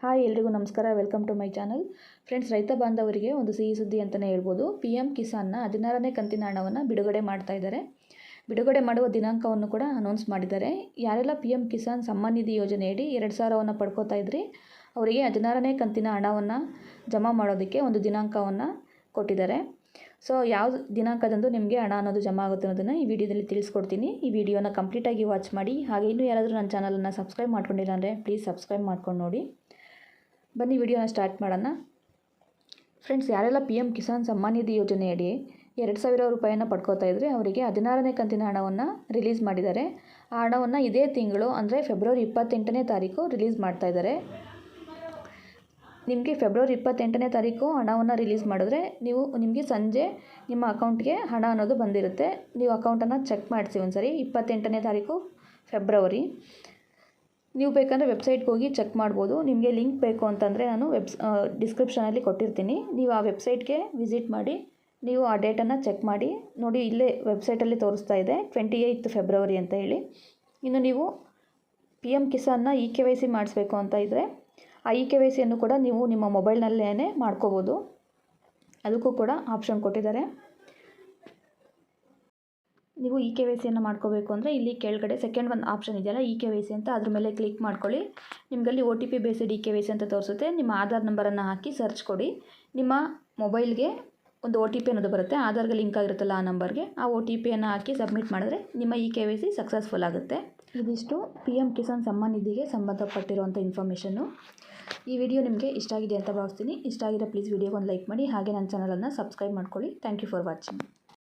Hi ಎಲ್ರಿಗೂ ನಮಸ್ಕಾರ. Welcome to my channel. Friends, ರೈತ ಬಾಂಧವರಿಗೆ ಒಂದು ಸಿಹಿ ಸುದ್ದಿ ಅಂತಲೇ ಹೇಳ್ಬೋದು. PM ಕಿಸಾನ್ನ 16ನೇ ಕಂತಿನ ಹಣವನ್ನು ಬಿಡುಗಡೆ ಮಾಡ್ತಾ ಇದ್ದಾರೆ. ಬಿಡುಗಡೆ ಮಾಡುವ ದಿನಾಂಕವನ್ನು ಕೂಡ ಅನೌನ್ಸ್ ಮಾಡಿದ್ದಾರೆ. ಯಾರೆಲ್ಲ PM ಕಿಸಾನ್ ಸಮ್ಮಾನ್ ನಿಧಿ ಯೋಜನೆಯಡಿ 2000ವನ್ನು ಪಡ್ಕೋತಾ ಇದ್ರಿ ಅವರಿಗೆ 16ನೇ ಕಂತಿನ ಹಣವನ್ನು ಜಮಾ ಮಾಡೋದಕ್ಕೆ ಒಂದು ದಿನಾಂಕವನ್ನು ಕೊಟ್ಟಿದ್ದಾರೆ. ಸೊ ಯಾವ ದಿನಾಂಕದಂದು ನಿಮಗೆ ಹಣ ಅನ್ನೋದು ಜಮಾ ಆಗುತ್ತೆ ಅನ್ನೋದನ್ನು ಈ ವಿಡಿಯೋದಲ್ಲಿ ತಿಳಿಸ್ಕೊಡ್ತೀನಿ. ಈ ವಿಡಿಯೋನ ಕಂಪ್ಲೀಟಾಗಿ ವಾಚ್ ಮಾಡಿ. ಹಾಗೆ ಇನ್ನೂ ಯಾರಾದರೂ ನನ್ನ ಚಾನಲನ್ನು ಸಬ್ಸ್ಕ್ರೈಬ್ ಮಾಡ್ಕೊಂಡಿಲ್ಲ ಅಂದರೆ ಪ್ಲೀಸ್ ಸಬ್ಸ್ಕ್ರೈಬ್ ಮಾಡ್ಕೊಂಡು ನೋಡಿ. ಬನ್ನಿ ವಿಡಿಯೋನ ಸ್ಟಾರ್ಟ್ ಮಾಡೋಣ. ಫ್ರೆಂಡ್ಸ್, ಯಾರೆಲ್ಲ PM ಕಿಸಾನ್ ಸಮ್ಮಾನ್ ನಿಧಿ ಯೋಜನೆಯಡಿ 2000 ರೂಪಾಯಿಯನ್ನು ಪಡ್ಕೋತಾ ಇದ್ದರೆ ಅವರಿಗೆ 16ನೇ ಕಂತಿನ ಹಣವನ್ನು ರಿಲೀಸ್ ಮಾಡಿದ್ದಾರೆ. ಆ ಹಣವನ್ನು ಇದೇ ತಿಂಗಳು ಅಂದರೆ ಫೆಬ್ರವರಿ 28ನೇ ತಾರೀಕು ರಿಲೀಸ್ ಮಾಡ್ತಾ ಇದ್ದಾರೆ. ನಿಮಗೆ ಫೆಬ್ರವರಿ 28ನೇ ತಾರೀಕು ಹಣವನ್ನು ರಿಲೀಸ್ ಮಾಡಿದ್ರೆ ನಿಮಗೆ ಸಂಜೆ ನಿಮ್ಮ ಅಕೌಂಟ್ಗೆ ಹಣ ಅನ್ನೋದು ಬಂದಿರುತ್ತೆ. ನೀವು ಅಕೌಂಟನ್ನು ಚೆಕ್ ಮಾಡಿಸಿ ಒಂದ್ಸರಿ. 28ನೇ ತಾರೀಕು ಫೆಬ್ರವರಿ. ನೀವು ಬೇಕಂದರೆ ವೆಬ್ಸೈಟ್ಗೆ ಹೋಗಿ ಚೆಕ್ ಮಾಡ್ಬೋದು. ನಿಮಗೆ ಲಿಂಕ್ ಬೇಕು ಅಂತಂದರೆ ನಾನು ಡಿಸ್ಕ್ರಿಪ್ಷನಲ್ಲಿ ಕೊಟ್ಟಿರ್ತೀನಿ. ನೀವು ಆ ವೆಬ್ಸೈಟ್ಗೆ ವಿಸಿಟ್ ಮಾಡಿ ನೀವು ಆ ಡೇಟನ್ನು ಚೆಕ್ ಮಾಡಿ ನೋಡಿ. ಇಲ್ಲೇ ವೆಬ್ಸೈಟಲ್ಲಿ ತೋರಿಸ್ತಾ ಇದೆ 28 ಫೆಬ್ರವರಿ ಅಂತ ಹೇಳಿ. ಇನ್ನು ನೀವು PM ಕಿಸಾನ್ನ EKYC ಮಾಡಿಸ್ಬೇಕು ಅಂತ ಇದ್ದರೆ ಆ EKYCಯನ್ನು ಕೂಡ ನೀವು ನಿಮ್ಮ ಮೊಬೈಲ್ನಲ್ಲೇ ಮಾಡ್ಕೋಬೋದು. ಅದಕ್ಕೂ ಕೂಡ ಆಪ್ಷನ್ ಕೊಟ್ಟಿದ್ದಾರೆ. ನೀವು EKYCಯನ್ನು ಮಾಡ್ಕೋಬೇಕು ಅಂದರೆ ಇಲ್ಲಿ ಕೆಳಗಡೆ ಸೆಕೆಂಡ್ ಒಂದು ಆಪ್ಷನ್ ಇದೆಯಲ್ಲ EKYC ಅಂತ, ಅದ್ರ ಮೇಲೆ ಕ್ಲಿಕ್ ಮಾಡ್ಕೊಳ್ಳಿ. ನಿಮಗಲ್ಲಿ OTP ಬೇಸ್ಡ್ EKYC ಅಂತ ತೋರಿಸುತ್ತೆ. ನಿಮ್ಮ ಆಧಾರ್ ನಂಬರನ್ನು ಹಾಕಿ ಸರ್ಚ್ ಕೊಡಿ. ನಿಮ್ಮ ಮೊಬೈಲ್ಗೆ ಒಂದು OTP ಅನ್ನೋದು ಬರುತ್ತೆ. ಆಧಾರ್ಗೆ ಲಿಂಕ್ ಆಗಿರುತ್ತಲ್ಲ ಆ ನಂಬರ್ಗೆ ಆ OTPಯನ್ನು ಹಾಕಿ ಸಬ್ಮಿಟ್ ಮಾಡಿದ್ರೆ ನಿಮ್ಮ EKYC ಸಕ್ಸಸ್ಫುಲ್ ಆಗುತ್ತೆ. ಇದಿಷ್ಟು PM ಕಿಸಾನ್ ಸಮ್ಮಾನ್ ನಿಧಿಗೆ ಸಂಬಂಧಪಟ್ಟಿರುವಂಥ ಇನ್ಫಾರ್ಮೇಷನ್ನು. ಈ ವಿಡಿಯೋ ನಿಮಗೆ ಇಷ್ಟ ಆಗಿದೆ ಅಂತ ಭಾವಿಸ್ತೀನಿ. ಇಷ್ಟ ಆಗಿರೋ ಪ್ಲೀಸ್ ವಿಡಿಯೋಗೆ ಒಂದು ಲೈಕ್ ಮಾಡಿ. ಹಾಗೆ ನನ್ನ ಚಾನಲನ್ನು ಸಬ್ಸ್ಕ್ರೈಬ್ ಮಾಡ್ಕೊಳ್ಳಿ. Thank you for watching.